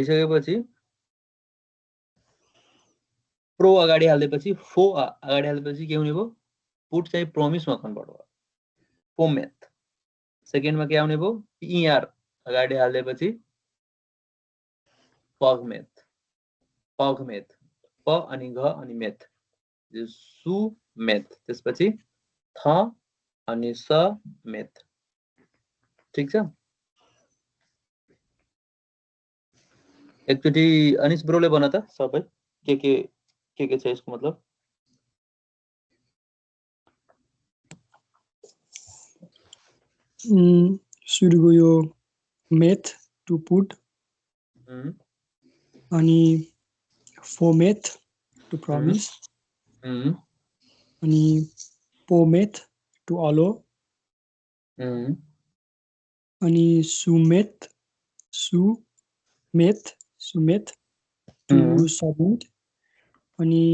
भइसकेपछि प्रो अगाडि हाल्देपछि फो अगाडि हाल्देपछि के हुने भयो पुट चाहिँ प्रोमिसमा कन्भर्ट भयो पोमेथ सेकेन्डमा के आउने भयो पीआर अगाडि हाल्देपछि पगमेथ पगमेथ प अनि घ अनि मेथ सु मेथ त्यसपछि थ अनि स मेथ ठीक छ एकचोटि अनिश ब्रोले भन त सबै के छ यसको मतलब सुरुको यो मेथ टु पुट अनि फोमेथ टु प्रमिस अनि पोमेथ टु अलो अनि सुमेथ टु सबमिट अनि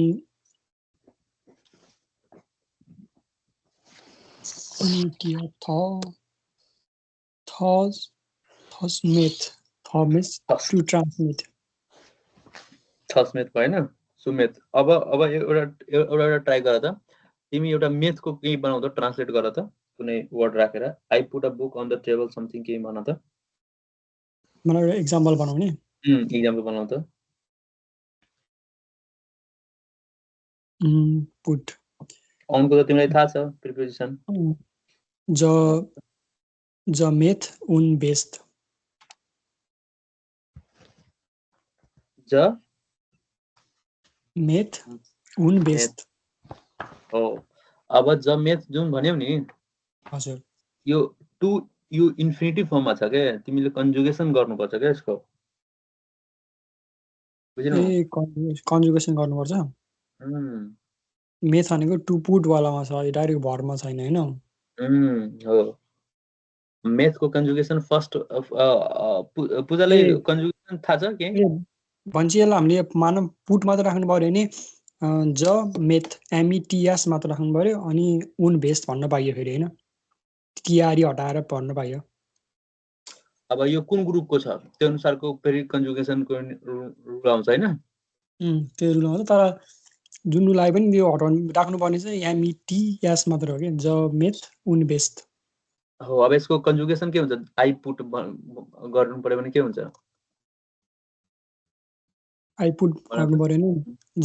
के थसमेथ टु ट्रान्समिट थसमेथ भएन सुमेथ अब एउटा ट्राई गर त तिमी एउटा मेथको केही बनाउ त ट्रान्सलेट गर त कुनै वर्ड राखेर I put a book on the table something केही भन त मलाई एउटा एक्जाम्पल बनाउने एक्जाम्पल बनाउ त पुट अनको त तिमीलाई थाहा छ प्रिपोजिसन ज मेथ उन बेस्ट ज मेथ उन बेस्ट हो अब ज मेथ जुन भन्यौ नि हजुर यो टु यो इन्फिनिटिभ फर्ममा छ के तिमीले कन्जुगेसन गर्नुपर्छ के यसको बुझ्नु ए कन्जुगेसन गर्नुपर्छ मेथ भनेको टु पुट वालामा छ डाइरेक्ट भरमा छैन हैन हो मेथको कन्जुगेसन फर्स्ट पूजालाई कन्जुगेसन थाहा छ के भन्छ यसलाई हामीले मानव पुट मात्र राख्नु पर्यो नि ज मेथ एमइटीएस मात्र राख्नु पर्यो अनि उन बेस्ट भन्न पाइयो फेरि हैन टिआरई हटाएर भन्न पाइयो अब यो कुन ग्रुपको छ त्यो अनुसारको फेरि कन्जुगेसनको रुल आउँछ हैन त्यो रुल आउँछ तर जुन रुल आए पनि त्यो हटाउनु राख्नु पर्ने चाहिँ एमइटीएस मात्र हो के ज मेथ उन बेस्ट हो अब यसको कन्जुगेसन के हुन्छ आई पुट गर्नु पर्यो भने के हुन्छ आई पुट गर्नु पर्यो नि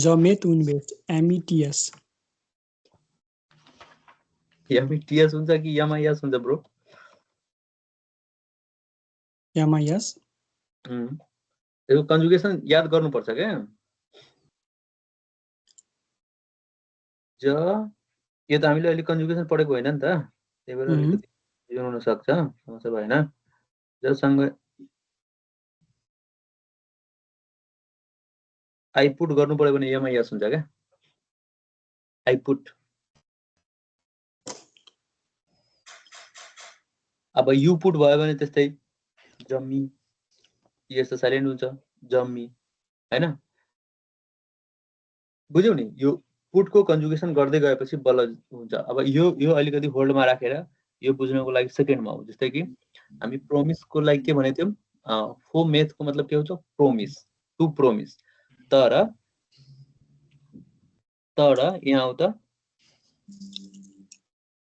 ज मेथ उन बेस्ट एमइटीएस एमइटीएस हुन्छ कि एमआईएस हुन्छ ब्रो एमआईएस यसको कन्जुगेसन याद गर्नुपर्छ के ज यो त हामीले अहिले कन्जुगेसन पढेको होइन नि त त्यही भएर अलिकति यो हुन सक्छ समस्या भएन जसँग आइपुट गर्नु पर्यो भने एमआईएस हुन्छ क्या आइपुट अब यु पुट भयो भने त्यस्तै जम्मी यस्तो साइलेन्ट हुन्छ जम्मी हैन बुझ्यौ नि यो पुटको कन्जुगेसन गर्दै गएपछि बल्ल हुन्छ अब यो अलिकति होल्डमा राखेर यो बुझ्नको लागि सेकेन्डमा हो जस्तै कि हामी प्रोमिसको लागि के भनेको थियौं फो मेथको मतलब के हुन्छ प्रोमिस टु प्रोमिस तर यहाँ आउ त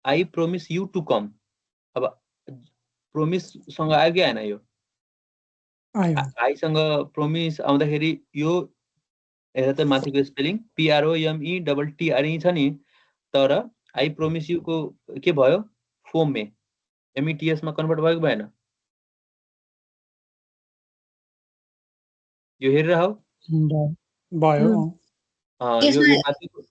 I promise you to come अब प्रोमिस सँग आयो कि आएन यो आई सँग प्रोमिस आउँदाखेरि यो हेर त माथिको स्पेलिङ PROME डबल TRE छ नि तर आई प्रोमिस यु को के भयो फोमे METS मा कन्भर्ट भयो कि भएन यो हेरेर हौ भयो यो माथिको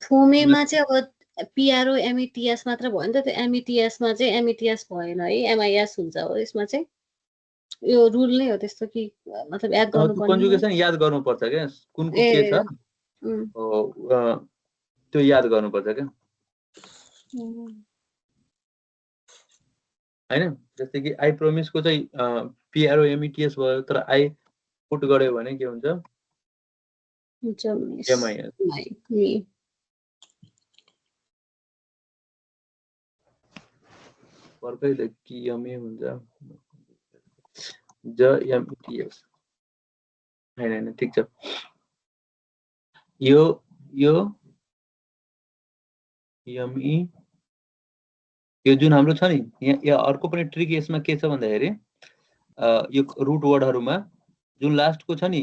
फोमेमा चाहिँ अब PROMETS मात्र भयो नि त त्यो METS मा चाहिँ METS भएन है MIS हुन्छ हो यसमा चाहिँ यो रुल नै हो त्यस्तो कि मतलब याद गर्नुपर्ने कन्जुगेसन याद गर्नुपर्छ के कुनको के छ त्यो याद गर्नुपर्छ के हैन जस्तै कि आई प्रोमिस को चाहिँ PROMETS भयो तर आई पुट गर्यो भने के हुन्छ MIS वर्कै त कि एमए हुन्छ ज METS हैन ठीक छ यो यमी यो जुन हाम्रो छ नि यहाँ अर्को पनि ट्रिक यसमा के छ भन्दाखेरि यो रुट वर्डहरुमा जुन लास्टको छ नि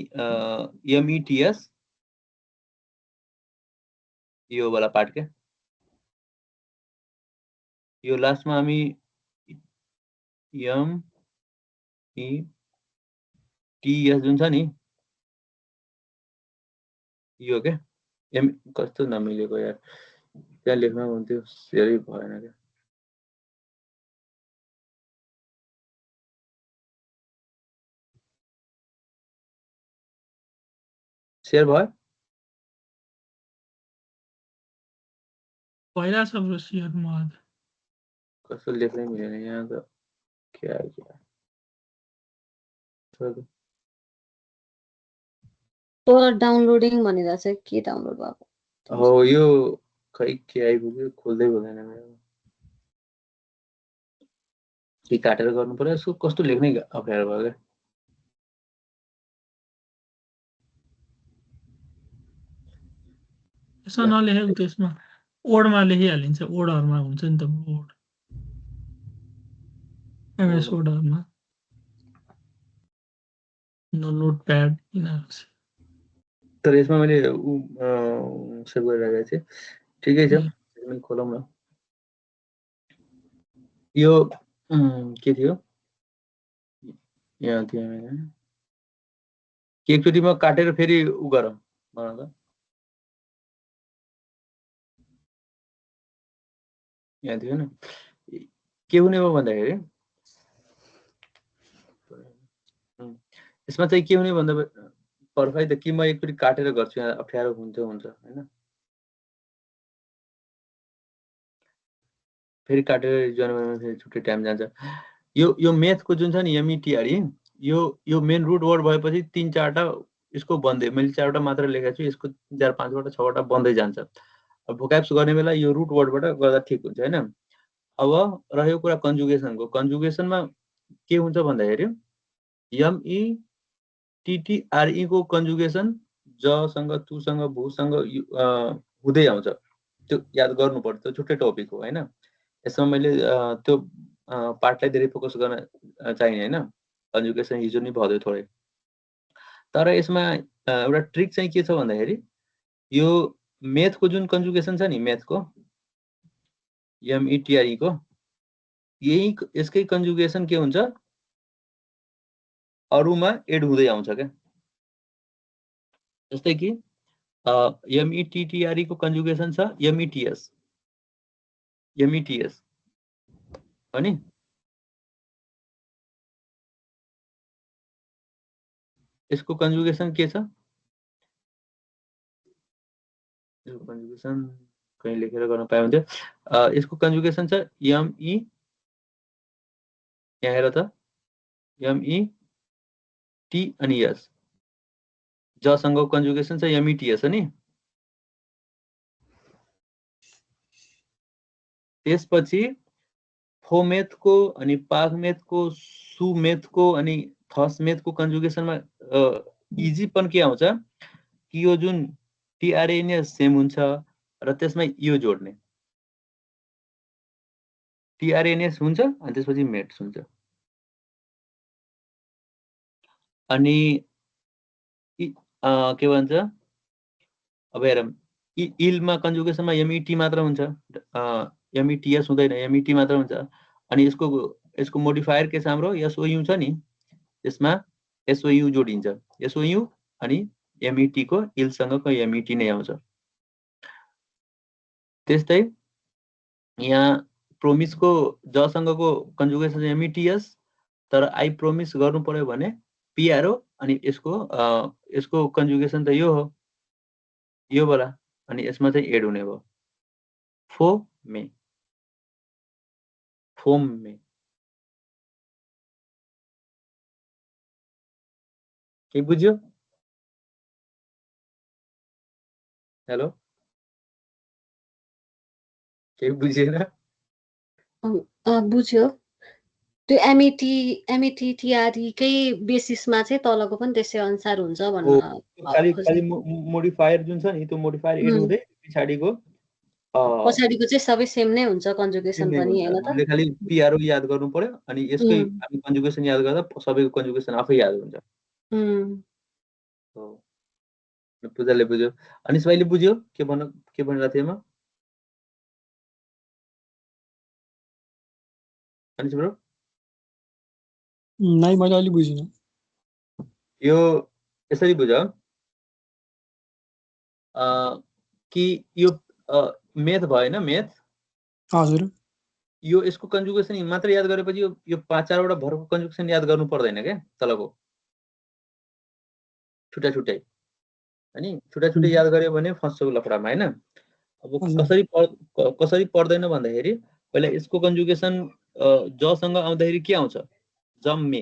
एमईटीएस यो वाला पार्ट के यो लास्टमा हामी एम ई टीएस जुन छ नि यो के एम कस्तो नमिलेको यार त्यहाँ लेख्न हुन्थ्यो सेरै भएन के शेयर भयो पहिला सब शेयर मद कस्तो लेख्नै मिलेन यहाँ त क्या तर डाउनलोडिङ भनिरहेको छ के डाउनलोड भएको हो यो खै के आइपुग्यो खोल्दै हुँदैन मेरो के काटेर गर्नु पर्यो यसको कस्तो लेख्नै अप्ठ्यारो भयो क्या यसमा नलेखेको त्यसमा ओडमा लेखिहालिन्छ ओडहरुमा हुन्छ नि त ओड एमएस ओडहरुमा नोटप्याड यिनीहरु तर यसमा मैले सेभ गरिराखेको थिएँ ठिकै छ यसमा खोलौँ न यो के थियो यहाँ थियो के एकचोटि म काटेर फेरि उ गरौँ भन त यहाँ थियो नि के हुने भयो भन्दाखेरि यसमा चाहिँ के हुने भन्दा पर्फाइ त कि म एकचोटि काटेर गर्छु यहाँ अप्ठ्यारो हुन्छ हैन फेरि काटेर जनवरीमा फेरि छुट्टै टाइम जान्छ यो मेथको जुन छ नि एमईटीआरई यो मेन रुट वर्ड भएपछि 3-4टा यसको बन्दै मैले 4वटा मात्र लेखेको छु यसको 4-5वटा 6वटा बन्दै जान्छ अब भोक्याब्स गर्ने बेला यो रुट वर्डबाट गर्दा ठीक हुन्छ हैन अब रह्यो कुरा कन्जुगेसनको कन्जुगेसनमा के हुन्छ भन्दाखेरि एमईटीटीआरई को कन्जुगेसन जसँग तुसँग भूसँग हुँदै आउँछ त्यो याद गर्नु पर्छ त्यो छुट्टै टपिक हो हैन यसमा मैले त्यो पार्टलाई धेरै फोकस गर्न चाहिने हैन कन्जुगेसन हिजो नै भयो थोरै तर यसमा एउटा ट्रिक चाहिँ के छ भन्दाखेरि यो मेथको जुन कन्जुगेसन छ नि मेथको एमईटीआरई को यसकै कन्जुगेसन के हुन्छ अरुमा एड हुँदै आउँछ के जस्तै कि एमईटीटीआरई को कन्जुगेसन छ एमईटीएस हो नि यसको कन्जुगेसन के छ यसको कन्जुगेसन कहीं लेखेर गर्न पाए हुन्थ्यो यसको कन्जुगेसन छ एमई यहाँ हेर त एमई टी अनि एस जसँगको कन्जुगेसन छ एमईटीएस हो नि त्यसपछि फोमेथको अनि पागमेथको सुमेथको अनि थसमेथको कन्जुगेसनमा इजीपन के आउँछ कि यो जुन टीआरएनएस सेम हुन्छ र त्यसमा यो जोड्ने टीआरएनएस हुन्छ अनि त्यसपछि मेट्स हुन्छ अनि के भन्छ अब हेरौँ इलमा कन्जुगेसनमा एमईटी मात्र हुन्छ एमईटीएस हुँदैन एमईटी मात्र हुन्छ अनि यसको मोडिफायर के छ हाम्रो एसओयू छ नि त्यसमा एसओयू जोडिन्छ एसओयू अनि एमईटी को इलसँगको एमईटी नै आउँछ त्यस्तै यहाँ प्रोमिसको जसँगको कन्जुगेसन एमईटीएस तर आई प्रोमिस गर्नु पर्यो भने पिआरओ अनि यसको कन्जुगेसन त यो हो यो वाला अनि यसमा चाहिँ एड हुने भयो फोम में के बुझ्यो हेलो के बुझेन बुझ्यो त्यो एमइटी टिआरई कै बेसिसमा चाहिँ तलको पनि त्यसै अनुसार हुन्छ भन्न खाली मोडिफायर जुन छ नि त्यो मोडिफायर एड हुँदै पछाडीको चाहिँ सबै सेम नै हुन्छ कन्जुगेसन पनि हैन त हामीले खाली पिआरओ याद गर्नु पर्यो अनि यसकै हामी कन्जुगेसन याद गर्दा सबैको कन्जुगेसन आफै याद हुन्छ हो पूजाले बुझ्यो अनिश भाइले बुझ्यो के भनिरहेको थिएँ म अनिश ब्रो नाइ मैले अलि बुझिन यो यसरी बुझ कि यो मेथ भएन मेथ हजुर यो यसको कन्जुगेसन मात्र याद गरेपछि यो 5-4 वटा भरको कन्जुगेसन याद गर्नु पर्दैन के तलको छुट्टा छुट्टै हैन छुट्टा छुट्टै याद गर्यो भने फस्छ लफडामा हैन अब कसरी पर्दैन भन्दाखेरि पहिला यसको कन्जुगेसन जसँग आउँदाखेरि के आउँछ जम्मे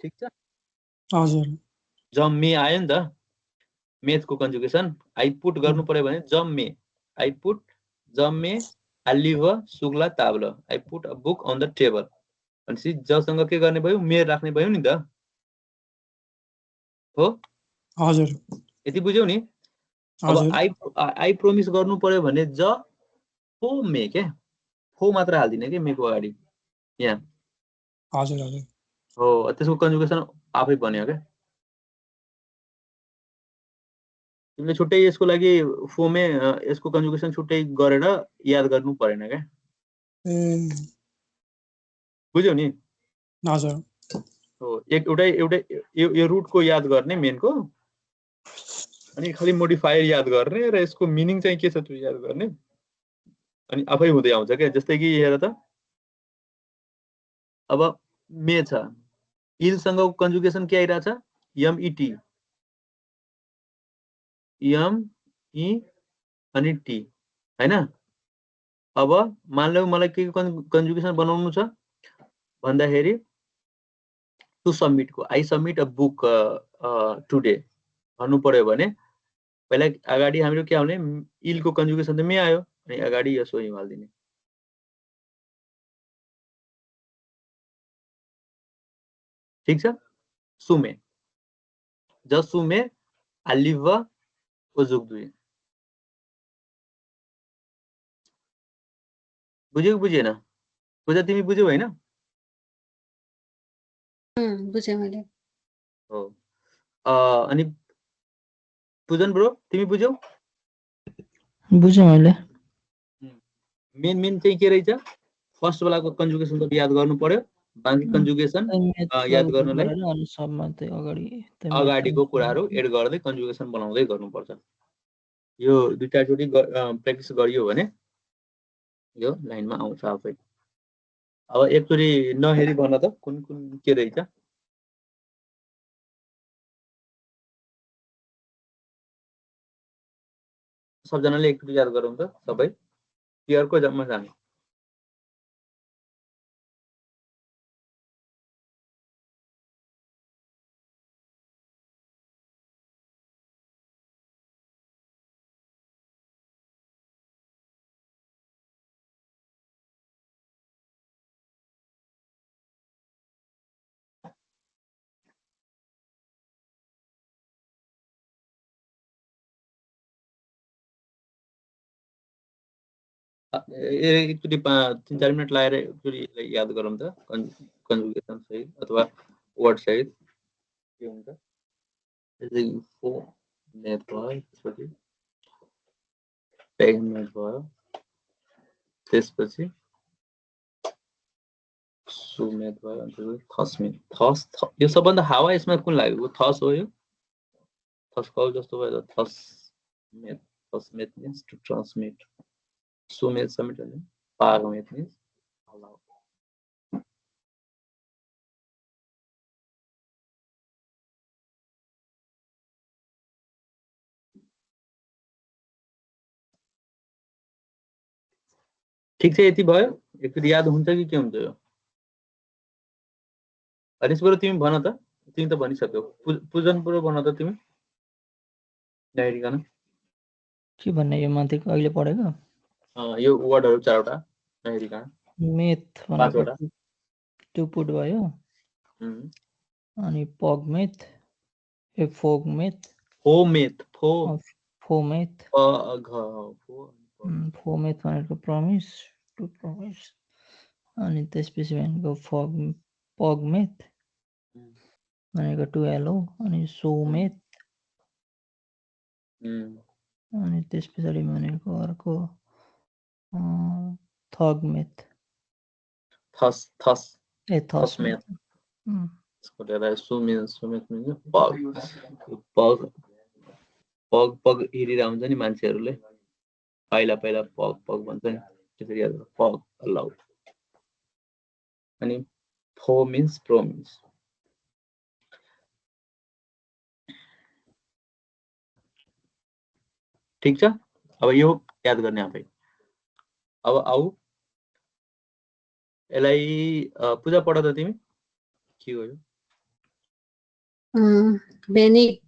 ठीक छ हजुर जम्मे आयो नि त मेथको कन्जुगेसन आई पुट गर्नु पर्यो भने जम्मे आई पुट जम्मे आलिभ सुग्ला ताब्ल I put a book on the table भनेपछि जसँग के गर्ने भयो मेर राख्ने भयो नि त हो हजुर यति बुझ्यौ नि अब आई प्रोमिस गर्नु पर्यो भने ज हो मे के हो मात्र हाल्दिने के मेको अगाडि यहाँ हजुर हजुर हो त्यसको कन्जुगेसन आफै बन्यो के तिमीले छुट्टै यसको लागि फोमे यसको कन्जुगेसन छुट्टै गरेर याद गर्नु परेन के बुझ्यौ नि हजुर हो एउटै यो रुटको याद गर्ने मेनको अनि खाली मोडिफायर याद गर्ने र यसको मिनिङ चाहिँ के छ त्यो याद गर्ने अनि आफै हुँदै आउँछ के जस्तै कि हेर त अब मे छ इलसँगको कन्जुगेसन के आइरहेछ एमइटी एम ई अनि टी हैन अब मान लो मलाई के कन्जुगेसन बनाउनु छ भन्दाखेरि टु सबमिट को I submit a book today भन्नु पर्यो भने पहिला अगाडि हाम्रो के आउने इलको कन्जुगेसन त मे आयो अनि अगाडि यसो हाल्दिने ठीक छ सुमे ज सुमे आलिभ ओजुक दुई बुझ्यो बुझेन पूजा तिमी बुझ्यौ हैन बुझेँ मैले हो अनि पूजन ब्रो तिमी बुझ्यौ बुझेँ मैले मेन चाहिँ के रहेछ फर्स्ट वालाको कन्जुगेसन त याद गर्नु पर्यो बाँकी कन्जुगेसन याद गर्नलाई अगाडिको कुराहरू एड गर्दै कन्जुगेसन बनाउँदै गर्नुपर्छ यो दुईटा चोटी प्र्याक्टिस गरियो भने यो लाइनमा आउँछ आफै अब एकचोटि नहेरी भन त कुन के रहेछ सबजनाले एकचोटि याद गरौँ त सबै क्लियरको जम्मा जाने एकचोटि 3-4 मिनट लगाएर एकचोटि याद गरौँ त कन्जुगेसन सहित अथवा वर्ड सहित के हुन्छ मेथ भयो त्यसपछि पेग मेथ भयो त्यसपछि सुमेथ भयो अनि थस मेथ थस यो सबभन्दा हावा यसमा कुन लाग्यो थस हो यो थस कौ जस्तो भयो त थस मेथ मिन्स टु ट्रान्समिट सुमेथ सबमिट पाग मेथ मिन्स अलाउ ठीक छ यति भयो एकचोटि याद हुन्छ कि के हुन्छ यो हरिशबाट तिमी भन त तिमी त भनिसक्यौ पूजनबाट भन त तिमी नहेरिकन के भन्ने यो माथिको अहिले पढेको यो वर्डहरू 4 वटा नहेरिकन मेथ पाँचवटा। भनेको टु पुट भयो अनि पग मेथ ए फोग मेथ फोमेथ फोमेथ फोमेथ भनेको प्रमिस टु प्रमिस अनि त्यसपछि भनेको पग मेथ भनेको टु एलो अनि सोमेथ अनि त्यस पछाडि भनेको अर्को थग मेथ थस मेथ पग हेरेर हुन्छ नि मान्छेहरूले पहिला पग भन्छ नि त्यसरी याद पग अलाउ अनि फो मिन्स प्रोमिस ठीक छ। अब यो याद गर्ने आफै। अब आऊ यसलाई पूजा पढ त तिमी के हो यो भेनिक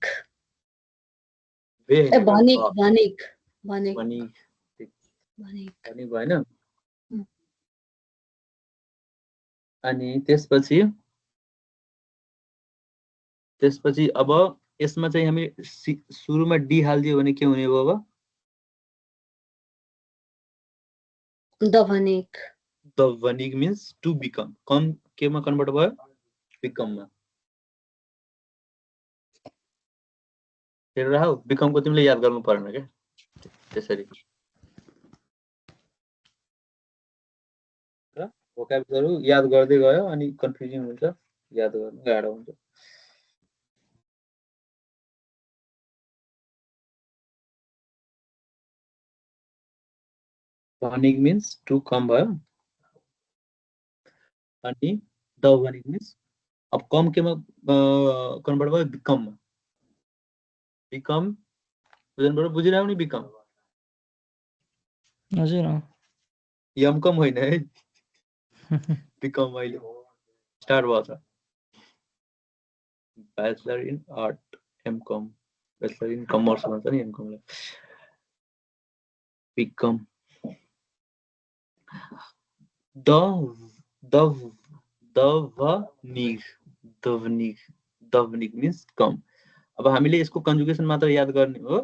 भएन। अनि त्यसपछि अब यसमा चाहिँ हामी सुरुमा डी हाल्दियो भने के हुने भयो? अब द भनिक मिन्स टु बिकम कम केमा कन्भर्ट भयो? बिकममा। हेरेर हौ बिकमको तिमीले याद गर्नु पर्दैन क्या त्यसरी र भोकाबुलरीहरु याद गर्दै गयो अनि कन्फ्युजिङ हुन्छ याद गर्न गाह्रो हुन्छ। भनिक मिन्स टु कम भयो अनि द भनिक मिन्स अब कम केमा कन्भर्ट भयो? बिकममा। बिकम बुझ्नुबाट बुझिरहनु नि बिकम हजुर यम कम होइन है बिकम अहिले स्टार्ट भएको छ। Bachelor in art MCom bachelor in commerce भन्छ नि एमकमलाई। बिकम दवनिक मिन्स कम। अब हामीले यसको कन्जुगेसन मात्र याद गर्ने हो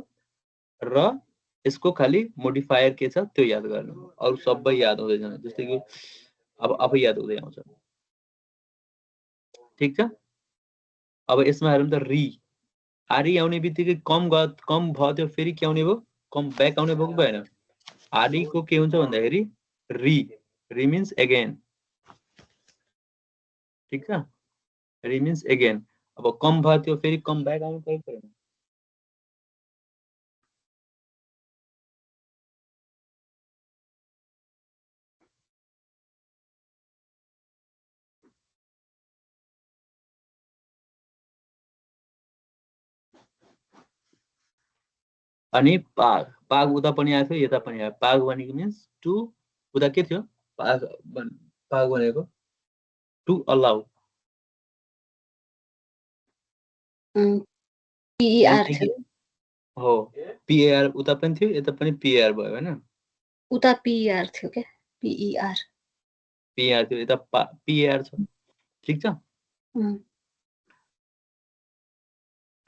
र यसको खाली मोडिफायर के छ त्यो याद गर्ने हो। अरु सबै याद हुँदैन जस्तै कि अब आफै याद हुँदै आउँछ। ठीक छ। अब यसमा हेरौँ त री आरी आउने बित्तिकै कम भयो त्यो फेरि के आउने भयो? कम ब्याक आउने भयो कि भएन? आरी को के हुन्छ भन्दाखेरि री मिन्स अगेन। ठीक छ। री मिन्स अगेन। अब कम भयो त्यो फेरि कम ब्याक आउनु पर्यो परेन? अनि पाग उता पनि आएको यता पनि आयो। पाग भनेको मिन्स टु उता के थियो? पाग भनेको टु अलाउ हो। पीएआर उता पनि थियो यता पनि पीएआर भयो हैन? उता पीआर थियो के पीईआर थियो यता पीएआर छ। ठीक छ।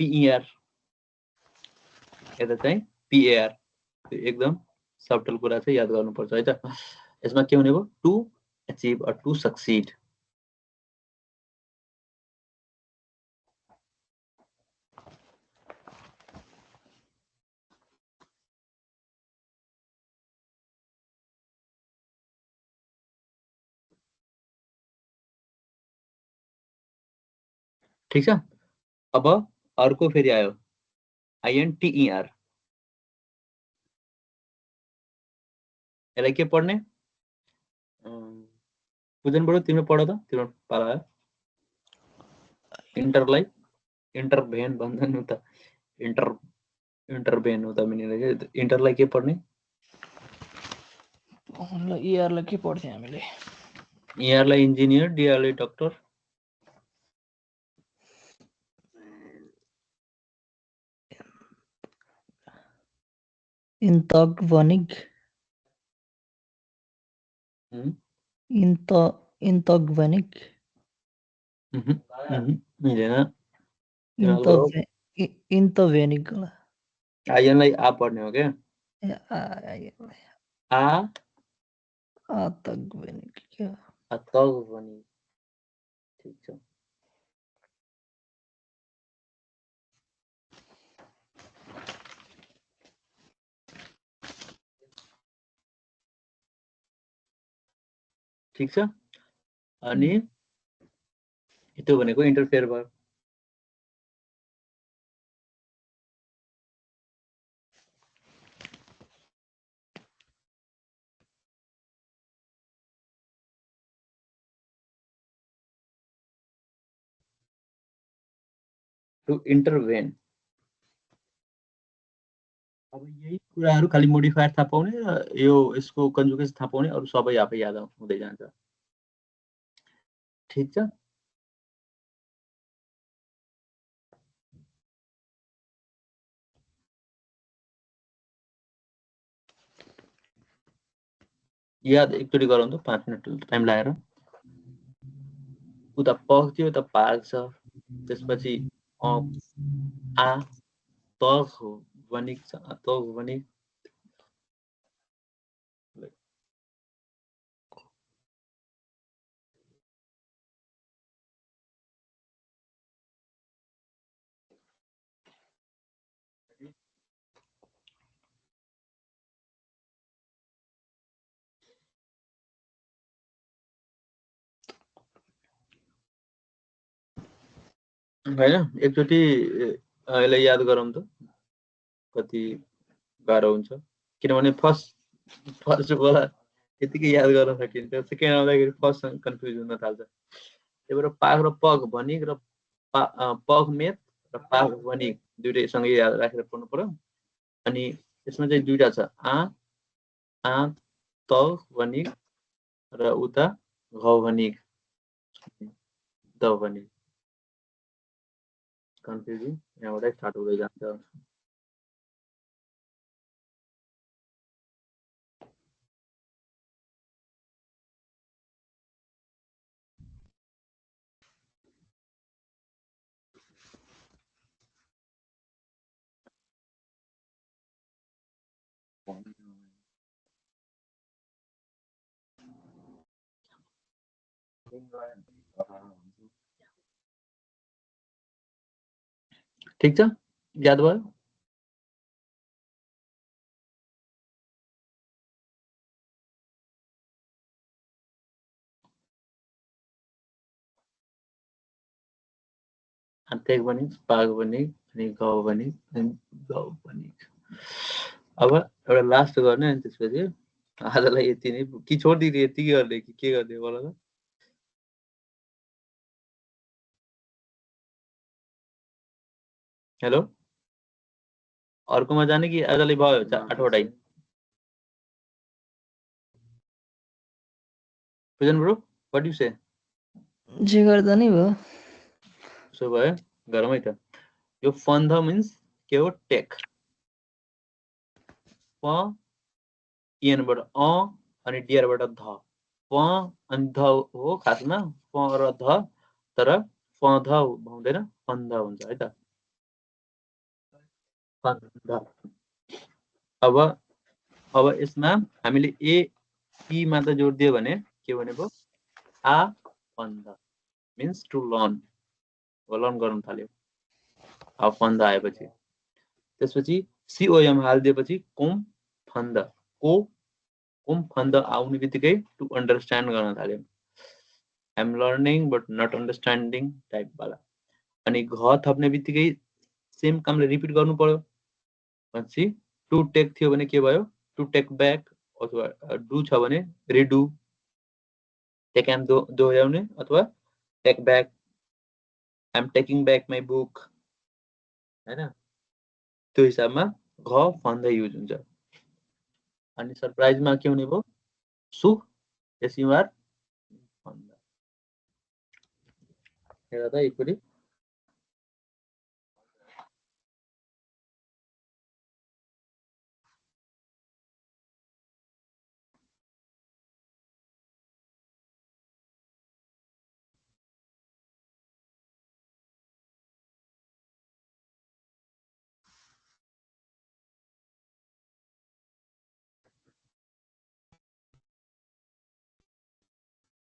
पीईआर यता चाहिँ पीएआर एकदम सबटल कुरा चाहिँ याद गर्नुपर्छ है त। यसमा के हुने भयो? To achieve or to succeed. ठीक छ। अब अर्को फेरि आयो आईएनटीईआर। यसलाई के पढ्ने? बुझ्नुबाट तिम्रो पढ त तिम्रो पाला आयो। इन्टरलाई इन्टरभेन भन्छन् उता इन्टरभेन उता मिनिन्छ। इन्टरलाई के पढ्ने? ईआरलाई के पढ्थे हामीले? ईआरलाई इन्जिनियर, डीआरलाई डाक्टर। इन्टगभनिक Intogenic. मिलेन Intogenic. आइएनलाई आ पढ्ने हो क्या Atogenic. अतगवनी ठीक छ ठीक छ अनि त्यो भनेको इन्टरफेयर भयो टु इन्टरभेन अब यही कुराहरु खाली मोडिफायर थाहा पाउने र यो यसको कन्जुगेसन थाहा पाउने अरु सबै आफै याद हुँदै जान्छ ठीक छ याद एकचोटी गरौँ त 5 मिनेट टाइम लागेर उता पग थियो त पाग छ त्यसपछि आ तग हो वनिक छ तग वनिक हैन एकचोटी यसलाई याद गरौँ त कति गाह्रो हुन्छ किनभने फर्स्ट वाला यतिकै याद गर्न सकिन्छ सेकेन्ड आउँदाखेरि फर्स्ट कन्फ्युज हुन थाल्छ त्यही भएर पाग र पग भनिक र पग मेथ र पाग भनिक दुईटै सँगै याद राखेर पढ्नु पर्यो अनि यसमा चाहिँ दुईटा छ आ त भनिक र उता घ भनिक द भनिक कन्फ्युजिङ यहाँबाटै स्टार्ट हुँदै जान्छ ठीक छ याद भयो अन्त्यक भनिक पाग भनिक अनि गाउँ भनिक अनि गाउँ भनिक अब एउटा लास्ट गर्ने अनि त्यसपछि आजलाई यति नै कि छोडिदिने यति गर्ने कि के गर्ने बोल त हेलो अर्कोमा जाने कि आजलाई भयो 8वटा प्रेजेन्ट ब्रो व्हाट यू से जे गर्दा नै भयो सो भयो गरमै त यो फन्ध मिन्स के हो टेक प इएनबाट अनि डिआरबाट ध प अनि ध हो खासमा प र ध तर फन्ध हुँदैन फन्ध हुन्छ है त फन्ध अब यसमा हामीले ए ई मा त जोड दियो भने के भनेको आ फन्ध मिन्स टु लर्न लर्न गर्न थाल्यो अब फन्ध आएपछि त्यसपछि सीओएम हाल्दिएपछि कोम फन्द कोम फन्द आउने बित्तिकै टु अन्डरस्ट्यान्ड गर्न थाल्यो I am learning but not understanding type वाला अनि घ थप्ने बित्तिकै सेम कामले रिपिट गर्नु पर्यो पछि टु टेक थियो भने के भयो टु टेक ब्याक अथवा डु छ भने रिडु टेक एम दोहोर्याउने अथवा take back I am taking back my book हैन त्यो हिसाबमा घ फन्द युज हुन्छ अनि सरप्राइजमा के हुने भयो सु एसयुआर फन्द हेर त एकचोटि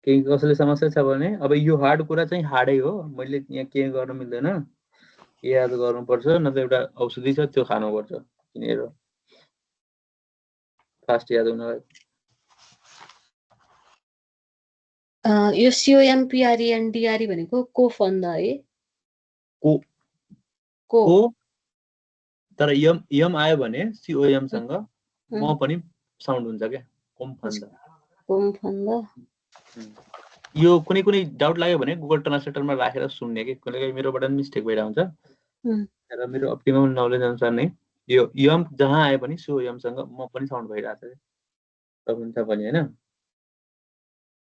केही कसैले समस्या छ भने अब यो हार्ड कुरा चाहिँ हार्डै हो, मैले यहाँ के गर्न मिल्दैन, याद गर्नुपर्छ, न त एउटा औषधि छ त्यो खानुपर्छ किनेर फास्ट याद हुनलाई। यो COMPRENDRE भनेको कोफन्द है? को तर यम आयो भने COM सँग म पनि साउन्ड हुन्छ क्या, कोमफन्द। यो कुनै कुनै डाउट लाग्यो भने गुगल ट्रान्सलेटरमा राखेर सुन्ने कि कहिलेकाहीँ मेरोबाट मिस्टेक भइरहेको हुन्छ र मेरो अप्टिमम नलेज अनुसार नै यो यम जहाँ आयो भने COM सँग म पनि साउन्ड भइरहेको छ क्या, हुन्छ पनि होइन।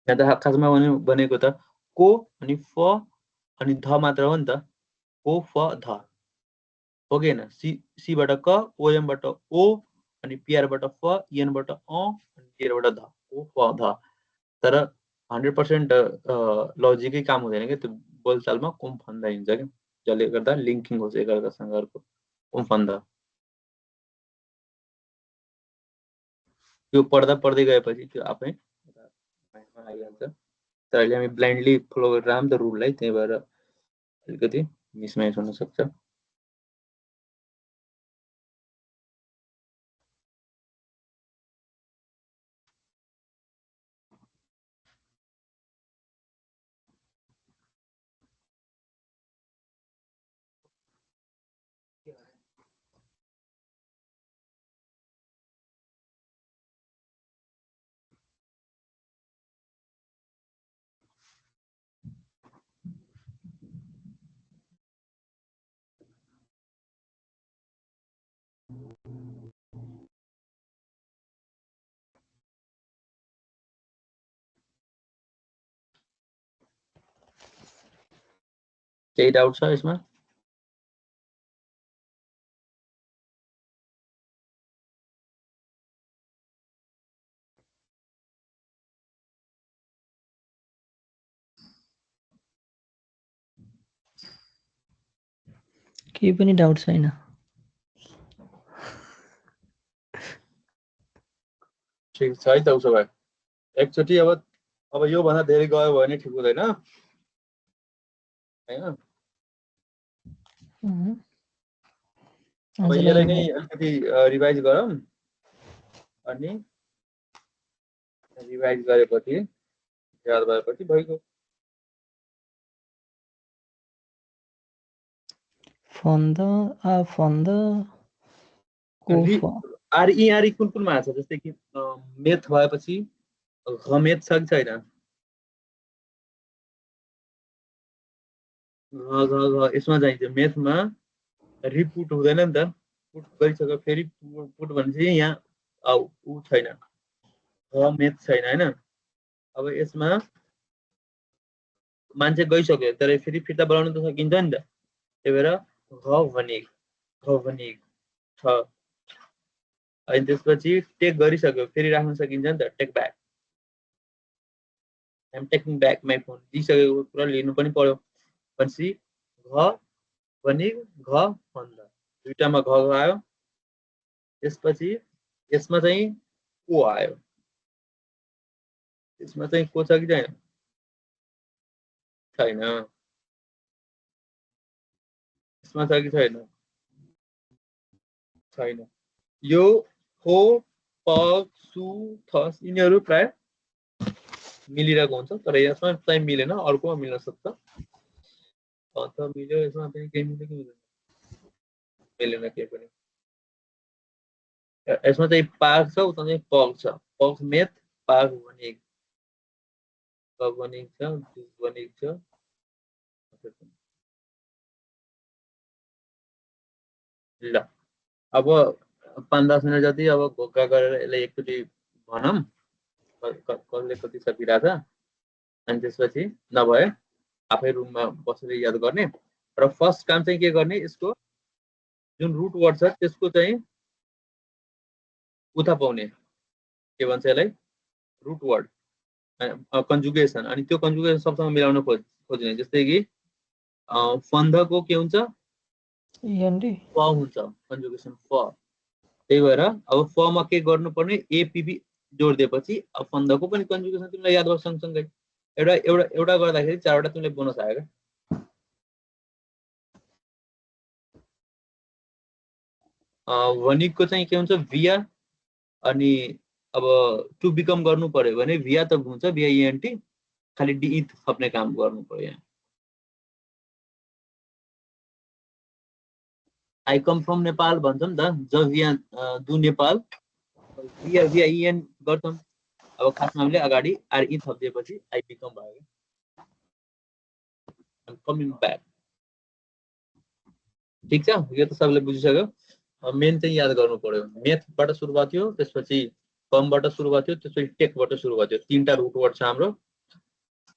यहाँ त खासमा भनेको त को अनि फ अनि ध मात्र हो नि त, को फ ध हो कि होइन। सीबाट क, OM बाट ओ अनि PR बाट फ, EN बाट अ अनि DR बाट ध, को फ ध। तर 100% लजिकै काम हुँदैन क्या, त्यो बोलचालमा कोमफन्दा हिँड्छ क्या, जसले गर्दा लिङ्किङ होस् एकअर्कासँग अर्को, कोमफन्दा। त्यो पढ्दा पढ्दै गएपछि त्यो आफै माइन्डमा आइहाल्छ। तर अहिले हामी ब्लाइन्डली फलो गरेर आम त रुललाई, त्यही भएर अलिकति मिसम्याच हुन सक्छ। केही डाउट छ यसमा? केही पनि डाउट छैन। ठिक छ है त। उसो भए एकचोटि अब यो भन्दा धेरै गयो भने ठिक हुँदैन हैन। अब यसलाई नै अलिकति रिभाइज गरौँ अनि रिभाइज गरेपछि याद भएपछि भइगयो। फन्द फन्द आरई कुन कुनमा छ? जस्तै कि मेथ भएपछि मेथ छ कि छैन? यसमा चाहिन्छ। मेथमा रिपुट हुँदैन नि त, पुट गरिसक्यो फेरि पुट भनेपछि यहाँ ऊ छैन, मेथ छैन हैन। अब यसमा मान्छे गइसक्यो तर फेरि फिर्ता बोलाउन त सकिन्छ नि त, त्यही भएर भने छ। अनि त्यसपछि टेक गरिसक्यो फेरि राख्न सकिन्छ नि त, take back. I'm taking back my phone दिइसकेको कुरा लिनु पनि पर्यो भनेपछि फन्द दुईटामा आयो। त्यसपछि यसमा चाहिँ को आयो, यसमा चाहिँ को छ कि छैन? छैन। यसमा छ कि छैन? छैन। यो हो प सु थस यिनीहरू प्राय मिलिरहेको हुन्छ, तर यसमा चाहिँ मिलेन, अर्कोमा मिल्न सक्छ। त मिल्यो, यसमा पनि केही मिल्यो कि मिलेन? मिलेन केही पनि। यसमा चाहिँ पार्क छ, उता चाहिँ पग छ। पग मेथ, पार्क भनेको छ। ल अब 5-10 मिनट जति अब घोक्का गरेर यसलाई एकचोटि भनौँ कसले कति सकिरहेछ, अनि त्यसपछि नभए आफै रुममा बसेर याद गर्ने। र फर्स्ट काम चाहिँ के गर्ने, यसको जुन रुट वर्ड छ त्यसको चाहिँ उता पाउने, के भन्छ यसलाई, रुट वर्ड कन्जुगेसन। अनि त्यो कन्जुगेसन सबसँग मिलाउन खोज्ने। जस्तै कि फन्धको के हुन्छ? फ हुन्छ, कन्जुगेसन फ। त्यही भएर अब फमा के गर्नुपर्ने, एपीबी जोड दिएपछि अब फन्धको पनि कन्जुगेसन तिमीलाई याद भयो सँगसँगै। एउटा गर्दाखेरि 4वटा तिमीले बोनस आयो क्या वनिकको चाहिँ के हुन्छ via अनि अब टु बिकम गर्नु पर्यो भने via त हुन्छ via ent खाली de थप्ने काम गर्नु पर्यो यहाँ I come from नेपाल भन्छ नि त ज via दु नेपाल via en गर्छौं अब खासमा हामीले अगाडि re थप्दिएपछि I become भयो I'm coming back ठीक छ यो त सबैले बुझिसक्यो मेन चाहिँ याद गर्नु पर्यो मेथबाट सुरु भएको थियो त्यसपछि कमबाट सुरु भएको थियो त्यसपछि टेकबाट सुरु भएको थियो तीनटा रुट वर्ड छ हाम्रो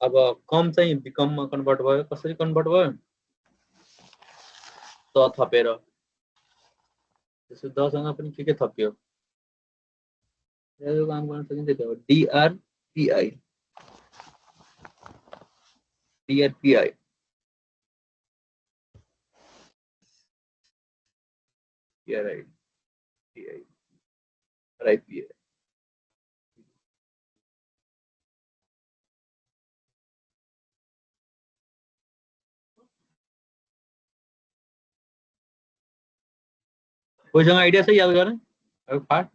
अब कम चाहिँ बिकममा कन्भर्ट भयो कसरी कन्भर्ट भयो त थपेर त्यसो द सँग पनि के थप्यो यो काम गर्न सकिन्छ त्यो drpi RIPI कोहीसँग आइडिया छ याद गर्ने अब पार्ट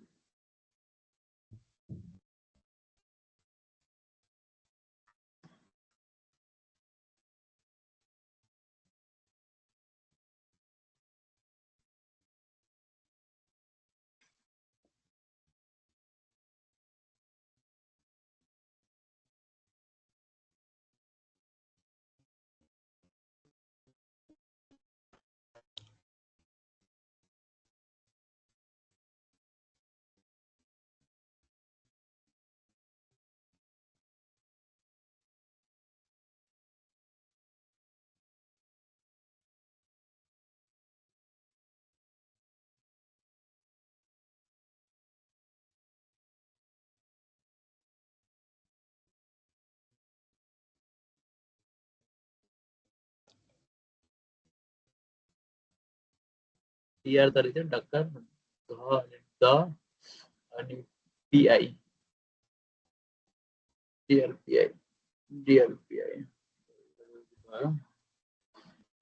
PR तरी चाहिँ डक्कर द अनि PI DRPI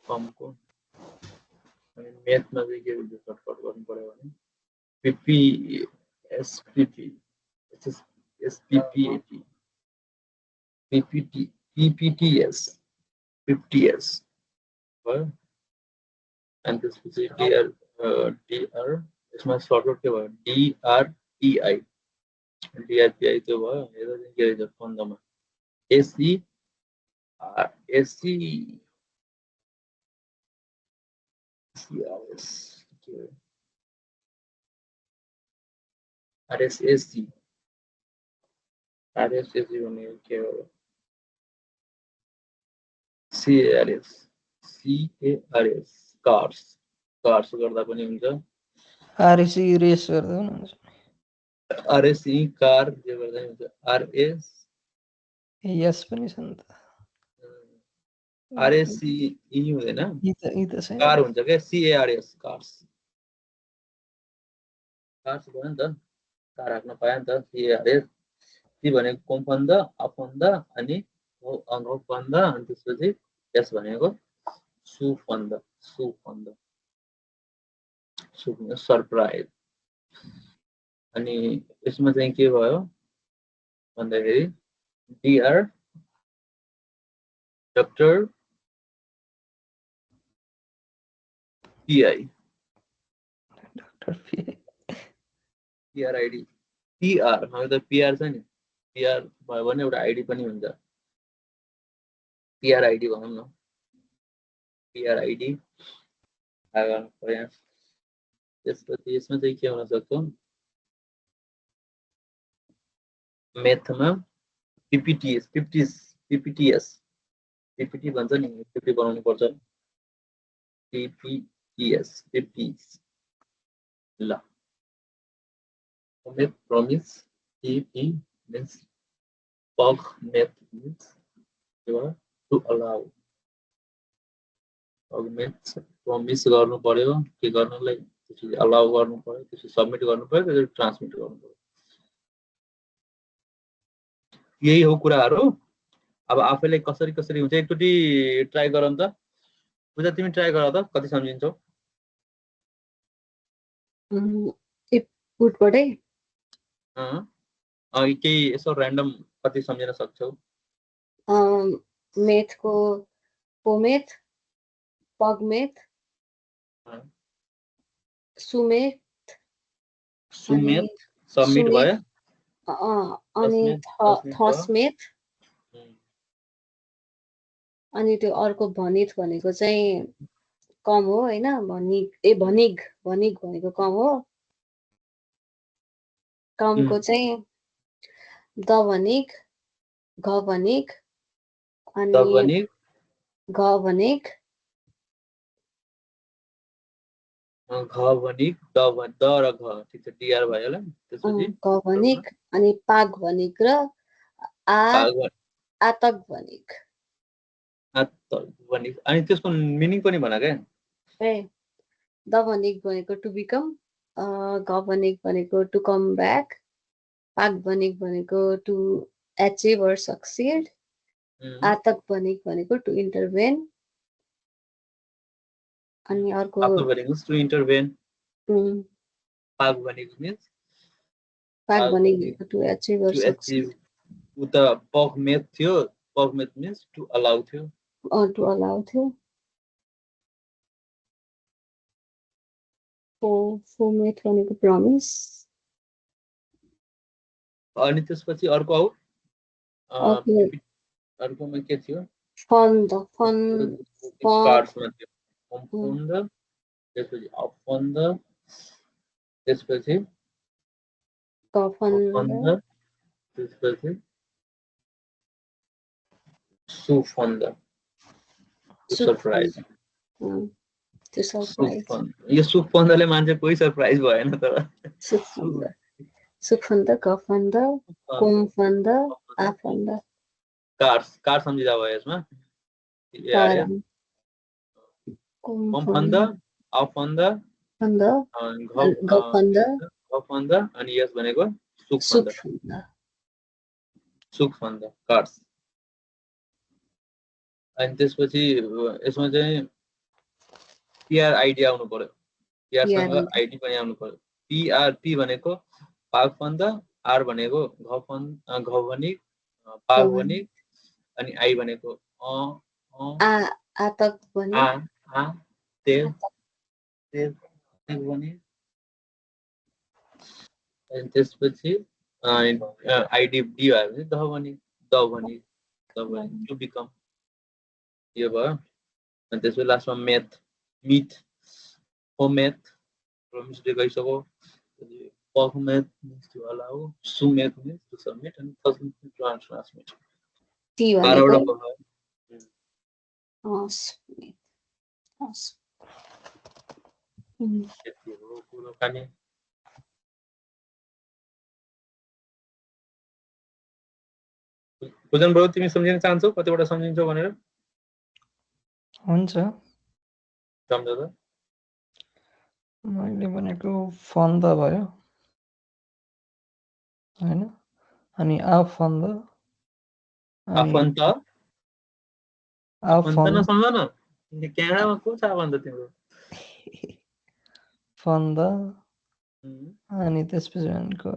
कमको अनि मेथमा चाहिँ के हुन्छ सर्टकट गर्नु पर्यो भने PPTS 50S भयो and this is DR इसमें सर्टकट के भयो DRPI त्यो भयो हेर्दा चाहिँ के रहेछ फन्दामा SC RSSC भने के हो CARS कार्स गर्दा पनि हुन्छ RSC रेस गर्दा पनि हुन्छ RSC कार जे गर्दा हुन्छ RS यस पनि छ नि त RSC हुँदैन कार हुन्छ के CARS कार्स भयो नि त कार राख्न पायो नि त CARS सी भनेको कोमफन्द अफन्द अनि अनोफन्द अनि त्यसपछि यस भनेको सुफन्द सरप्राइज अनि यसमा चाहिँ के भयो भन्दाखेरि dear doctor PI PRID PR हामी त PR छ नि PR भयो भने एउटा आइडी पनि हुन्छ PRID भनौँ न PRID आगामी प्रयास त्यसपछि यसमा चाहिँ के हुन सक्छ मेथमा PPTS PPT भन्छ नि 50 बनाउनु पर्छ PPTS 50 ल Commit promise PP means commit means to allow commit promise गर्नु पर्यो के गर्नलाई त्यसपछि allow गर्नु पर्यो त्यसपछि सबमिट गर्नु पर्यो त्यसपछि ट्रान्समिट गर्नु पर्यो यही हो कुराहरु अब आफैले कसरी कसरी हुन्छ एकचोटि ट्राई गरौँ त। पूजा तिमी ट्राई गर त कति सम्झिन्छौ? पुटबाटै केही यसो ऱ्यान्डम कति सम्झिन सक्छौ? मेथको पोमेथ, पगमेथ, सुमेथ, सुमेथ सबमिट भयो, अनि थसमेथ, अनि त्यो अर्को भनिथ भनेको चाहिँ कम हो हैन, भनिग भनेको कम हो। कमको चाहिँ द भनिग, घ भनिग, अनि घ भनिग, घ भनिग, द र घ, ठीक छ, टीआर भयो होला। त्यसपछि घ भनिग, अनि पाग भनिग र आतक भनिग। आतक भनिग, अनि त्यसको मिनिङ पनि भन के? द भनिग भनेको टु बिकम, घ भनिग भनेको टु कम ब्याक, पाग भनिग भनेको टु एचिभ अर सक्सिड, आतक भनिग भनेको टु इन्टरभेन, अनि अर्को आतक भनेको टु इन्टरभेन, पाग भनेको means to achieve or succeed. उता पगमेथ थियो, पगमेथ मिन्स टु अलाउ थियो, फोमेथ भनेको प्रमिस। अनि त्यसपछि अर्को आउ, अर्कोमा के थियो? फन्द, कार्ड्समा थियो फन्द, त्यसपछि अफन्द, त्यसपछि गफन्द, त्यसपछि सुफन्द, सरप्राइज। यो सुफन्दले मान्छे कोही सरप्राइज भएन तर। सुफन्द, गफन्द, कोमफन्द, आफन्द। कार सम्झिँदा भयो यसमा। कोमफन्द, आफन्द, गफन्द, अनि यस भनेको सुखफन्द, कार्ड्स। अनि त्यसपछि यसमा चाहिँ पीआर आइडी आउनु पर्यो, पीआरसँग आइडी पनि आउनु पर्यो। पी भनेको पागफन्द, आर भनेको घ भनिग, पाग भनिग, अनि आई भनेको आतक भनिग, अनि त्यसपछि आइडी डी भयो भने द भनिग टु बिकम, यो भयो। अनि त्यसपछि लास्टमा मेथ, मिथ, होमेथ, प्रोमिसले गइसक्यो, पगमेथ मिन्स टु अलाउ, सुमेथ मिन्स टु सबमिट, अनि थसमेथ टु ट्रान्समिट। टी भनेको भोजन ब्रो, तिमी सम्झिन चाहन्छौ कतिवटा सम्झिन्छौ भनेर? हुन्छ, सम्झ त। मैले भनेको फन्द भयो हैन, अनि आफन्द, आफन्त नसम्झ न, क्यानाडामा को छ आफन्त तिम्रो? फन्द, अनि त्यसपछि भनेको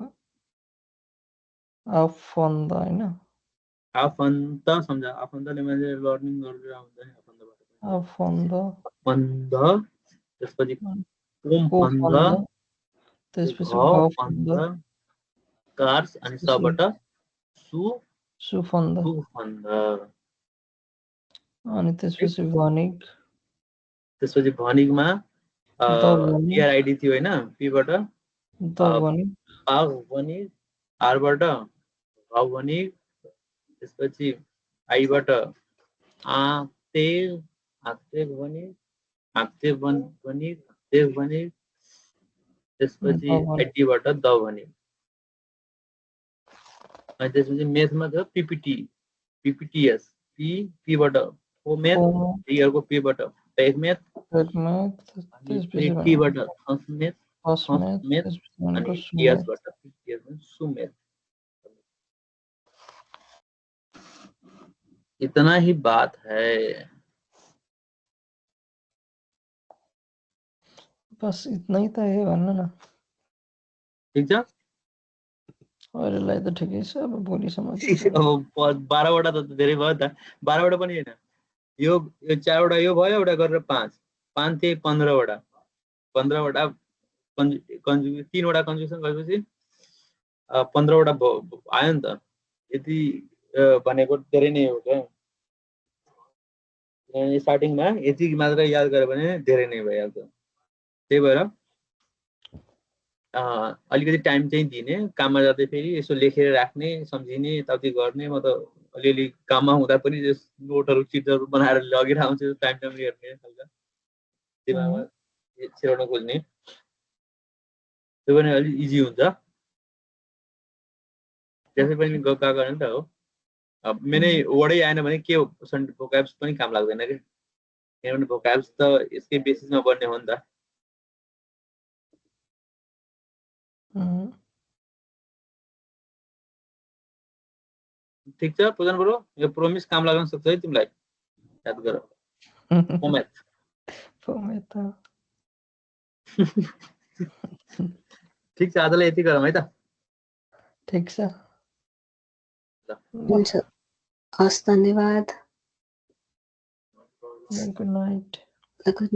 आफन्द हैन, आफन्त सम्झ, आफन्तले मान्छे लर्निङ गरेर आउँछ नि आफन्द, त्यसपछि कोमफन्द, त्यसपछि घफन्द, कार्स, अनि सबबाट सुफन्द, अनि त्यसपछि भनिग, त्यसपछि भनिगमा टीआर आइडी थियो हैन, पीबाट द भनिग, पाग भनिग, आरबाट घ भनिग, त्यसपछि आईबाट आक्तेग भनिग, त्यसपछि आइडीबाट द भनिग। अनि त्यसपछि मेथमा थियो पीपीटीएस, पीबाट फोमेथ, टीआरको पीबाट पेगमेथ, टीबाट थसमेथ, अनि टीएसबाट सुमेथ। इतना ही बात है। बस इतना ही त है भन्नु न। ठिक छ। अरूलाई त ठिकै छ, अब भोलिसम्म ठिक छ, अब 12 वटा त धेरै भयो त। 12 वटा पनि हैन, यो 4 वटा यो भयो, एउटा गरेर 5 5 त्यही 15 वटा 15 वटा 3 वटा कन्जुगेसन गरेपछि 15 वटा आयो नि त। यति भनेको धेरै नै हो क्या। स्टार्टिङमा यति मात्र याद गरे भने धेरै नै भइहाल्छ। त्यही भएर अलिकति टाइम चाहिँ दिने, काममा जाँदै फेरि यसो लेखेर राख्ने, सम्झिने, यताउति गर्ने। म त अलिअलि काममा हुँदा पनि नोटहरू चिटहरू बनाएर लगेर आउँछु, टाइम टाइम हेर्ने खालका दिमागमा छिराउन खोज्ने। त्यो पनि अलिक इजी हुन्छ। त्यसै पनि गएको नि त हो। मेनै वर्डै आएन भने के भोकाब्स पनि काम लाग्दैन कि, किनभने भोकाब्स त यसकै बेसिसमा बन्ने हो नि त। ठिक छ पूजन ब्रो, यो प्रोमिस काम लाग्न सक्छ है तिमीलाई, याद गर। ठिक छ, आजलाई यति गरौँ है त। ठिक छ, हुन्छ, हस्, धन्यवाद। Good night.